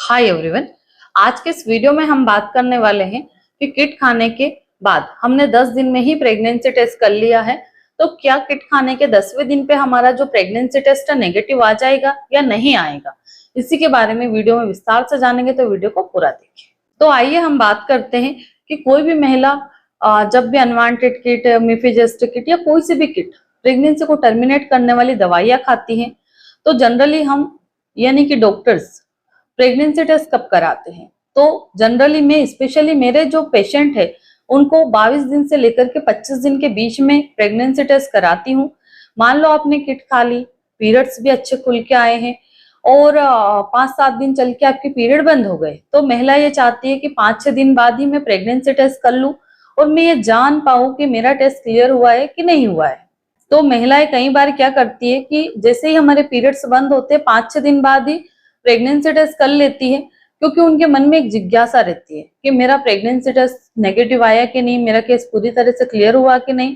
Hi everyone. आज के इस वीडियो में हम बात करने वाले हैं कि किट खाने के बाद हमने 10 दिन में ही प्रेगनेंसी टेस्ट कर लिया है, तो क्या किट खाने के 10वें दिन पे हमारा जो प्रेगनेंसी टेस्ट है नेगेटिव आ जाएगा या नहीं आएगा। इसी के बारे में वीडियो में विस्तार से जानेंगे, तो वीडियो को पूरा देखिए। तो आइए हम बात करते हैं कि कोई भी महिला जब भी अनवांटेड किट, मिफिजेस्ट किट या कोई सी भी किट प्रेगनेंसी को टर्मिनेट करने वाली दवाइयां खाती है, तो जनरली हम यानी कि डॉक्टर्स प्रेगनेंसी टेस्ट कब कराते हैं। तो जनरली में स्पेशली मेरे जो पेशेंट है उनको 22 दिन से लेकर के 25 दिन के बीच में प्रेगनेंसी टेस्ट कराती हूँ। मान लो आपने किट खा ली, पीरियड्स भी अच्छे खुल के आए हैं और 5-7 दिन चल के आपके पीरियड बंद हो गए, तो महिला ये चाहती है कि 5-6 दिन बाद ही मैं प्रेगनेंसी टेस्ट कर लूं और मैं ये जान पाऊं कि मेरा टेस्ट क्लियर हुआ है कि नहीं हुआ है। तो महिलाएं कई बार क्या करती है कि जैसे ही हमारे पीरियड्स बंद होते हैं 5-6 दिन बाद ही प्रेगनेंसी टेस्ट कर लेती है, क्योंकि उनके मन में एक जिज्ञासा रहती है कि मेरा प्रेगनेंसी टेस्ट नेगेटिव आया कि नहीं, मेरा केस पूरी तरह से क्लियर हुआ कि नहीं।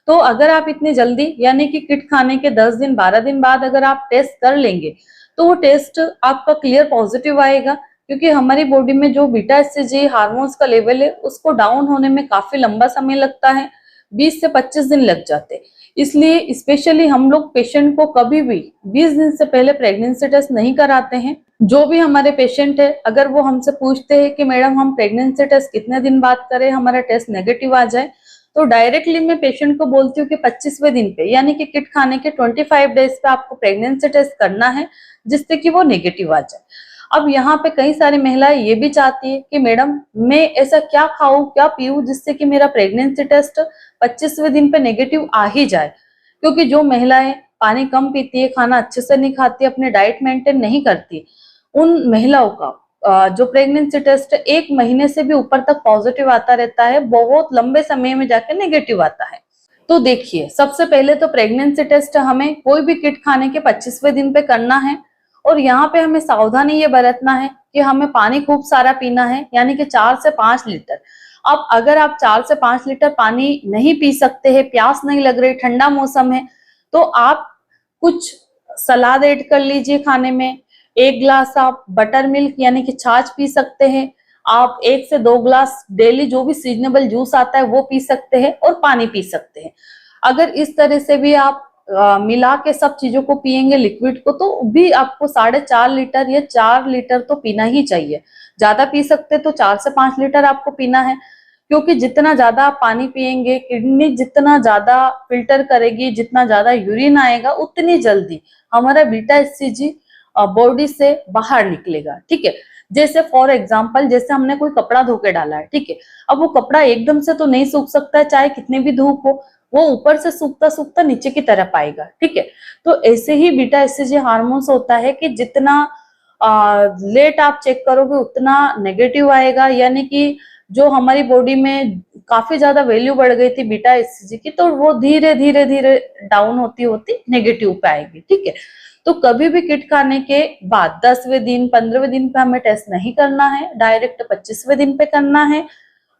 तो अगर आप इतनी जल्दी यानी कि किट खाने के 10 दिन 12 दिन बाद अगर आप टेस्ट कर लेंगे तो वो टेस्ट आपका क्लियर पॉजिटिव आएगा, क्योंकि हमारी बॉडी में जो बीटा एचसीजी हार्मोन्स का लेवल है उसको डाउन होने में काफी लंबा समय लगता है, 20 से 25 दिन लग जाते हैं। इसलिए स्पेशली हम लोग पेशेंट को कभी भी 20 दिन से पहले प्रेगनेंसी टेस्ट नहीं कराते हैं। जो भी हमारे पेशेंट है अगर वो हमसे पूछते हैं कि मैडम हम प्रेगनेंसी टेस्ट कितने दिन बाद करें, हमारा टेस्ट नेगेटिव आ जाए, तो डायरेक्टली मैं पेशेंट को बोलती हूँ कि 25वें दिन पे यानी कि किट खाने के 25 डेज पे आपको प्रेगनेंसी टेस्ट करना है, जिससे कि वो नेगेटिव आ जाए। अब यहाँ पे कई सारी महिलाएं ये भी चाहती है कि मैडम मैं ऐसा क्या खाऊं, क्या पीऊं जिससे कि मेरा प्रेगनेंसी टेस्ट 25वें दिन पे नेगेटिव आ ही जाए। क्योंकि जो महिलाएं पानी कम पीती है, खाना अच्छे से नहीं खाती, अपने डाइट मेंटेन नहीं करती, उन महिलाओं का जो प्रेगनेंसी टेस्ट 1 महीने से भी ऊपर तक पॉजिटिव आता रहता है, बहुत लंबे समय में जाकर नेगेटिव आता है। तो देखिए, सबसे पहले तो प्रेगनेंसी टेस्ट हमें कोई भी किट खाने के 25वें दिन पे करना है, और यहाँ पे हमें सावधानी ये बरतना है कि हमें पानी खूब सारा पीना है, यानी कि 4 से 5 लीटर। अब अगर आप 4 से 5 लीटर पानी नहीं पी सकते हैं, प्यास नहीं लग रही, ठंडा मौसम है, तो आप कुछ सलाद ऐड कर लीजिए खाने में। 1 ग्लास आप बटर मिल्क यानी कि छाछ पी सकते हैं। आप 1 से 2 ग्लास डेली जो भी सीजनेबल जूस आता है वो पी सकते हैं और पानी पी सकते हैं। अगर इस तरह से भी आप मिला के सब चीजों को पिएंगे लिक्विड को, तो भी आपको 4.5 लीटर या 4 लीटर तो पीना ही चाहिए। ज्यादा पी सकते तो 4 से 5 लीटर आपको पीना है, क्योंकि जितना ज्यादा आप पानी पिएंगे, किडनी जितना ज्यादा फिल्टर करेगी, जितना ज्यादा यूरिन आएगा, उतनी जल्दी हमारा बीटा एचसीजी बॉडी से बाहर निकलेगा। ठीक है, जैसे फॉर एग्जाम्पल जैसे हमने कोई कपड़ा धो के डाला है, ठीक है, अब वो कपड़ा एकदम से तो नहीं सूख सकता है, चाहे कितनी भी धूप हो, वो ऊपर से सूखता सूखता नीचे की तरफ आएगा। ठीक है, तो ऐसे ही बीटा एचसीजी हार्मोन्स होता है कि जितना लेट आप चेक करोगे उतना नेगेटिव आएगा, यानी कि जो हमारी बॉडी में काफी ज्यादा वैल्यू बढ़ गई थी बीटा एचसीजी की, तो वो धीरे धीरे धीरे डाउन होती होती नेगेटिव पे आएगी। ठीक है, तो कभी भी किट खाने के बाद 10वें दिन 15वें दिन पे हमें टेस्ट नहीं करना है, डायरेक्ट 25वें दिन पे करना है।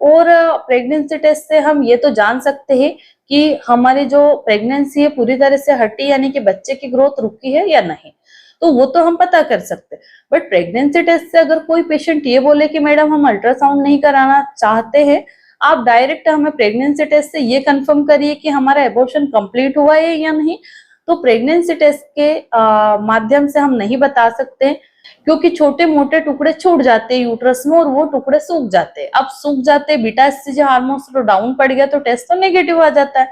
और प्रेगनेंसी टेस्ट से हम ये तो जान सकते हैं कि हमारी जो प्रेगनेंसी है पूरी तरह से हटी, यानी कि बच्चे की ग्रोथ रुकी है या नहीं, तो वो तो हम पता कर सकते हैं। बट प्रेगनेंसी टेस्ट से अगर कोई पेशेंट ये बोले कि मैडम हम अल्ट्रासाउंड नहीं कराना चाहते हैं, आप डायरेक्ट हमें प्रेगनेंसी टेस्ट से ये कंफर्म करिए कि हमारा एबॉर्शन कंप्लीट हुआ है या नहीं, तो प्रेगनेंसी टेस्ट के माध्यम से हम नहीं बता सकते, क्योंकि छोटे मोटे टुकड़े छूट जाते हैं यूट्रस में और वो टुकड़े सूख जाते हैं। अब सूख जाते हैं, बीटा एचसीजी हार्मोन्स तो डाउन पड़ गया, तो टेस्ट तो नेगेटिव आ जाता है।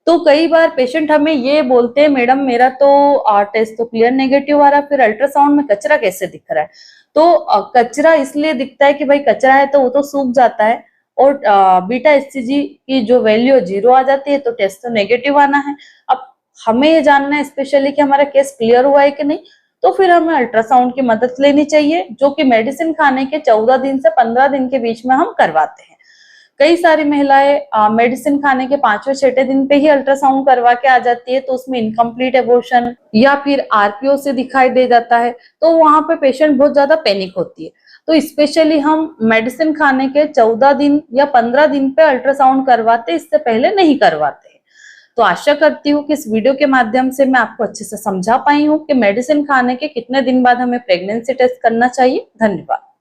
तो कई बार पेशेंट हमें ये बोलते हैं मैडम मेरा तो टेस्ट तो क्लियर नेगेटिव आ रहा है, फिर अल्ट्रासाउंड में कचरा कैसे दिख रहा है। तो कचरा इसलिए दिखता है कि भाई कचरा है तो वो तो सूख जाता है, और बीटा एचसीजी की जो वैल्यू 0 आ जाती है, तो टेस्ट तो नेगेटिव आना है। अब हमें ये जानना है स्पेशली कि हमारा केस क्लियर हुआ है कि नहीं, तो फिर हमें अल्ट्रासाउंड की मदद लेनी चाहिए, जो कि मेडिसिन खाने के 14 दिन से 15 दिन के बीच में हम करवाते हैं। कई सारी महिलाएं मेडिसिन खाने के 5वें-6वें दिन पे ही अल्ट्रासाउंड करवा के आ जाती है, तो उसमें इनकम्प्लीट एबॉर्शन या फिर आरपीओ से दिखाई दे जाता है, तो वहां पे पेशेंट बहुत ज्यादा पैनिक होती है। तो स्पेशली हम मेडिसिन खाने के 14 दिन या 15 दिन पे अल्ट्रासाउंड करवाते, इससे पहले नहीं करवाते। तो आशा करती हूँ कि इस वीडियो के माध्यम से मैं आपको अच्छे से समझा पाई हूँ कि मेडिसिन खाने के कितने दिन बाद हमें प्रेगनेंसी टेस्ट करना चाहिए। धन्यवाद।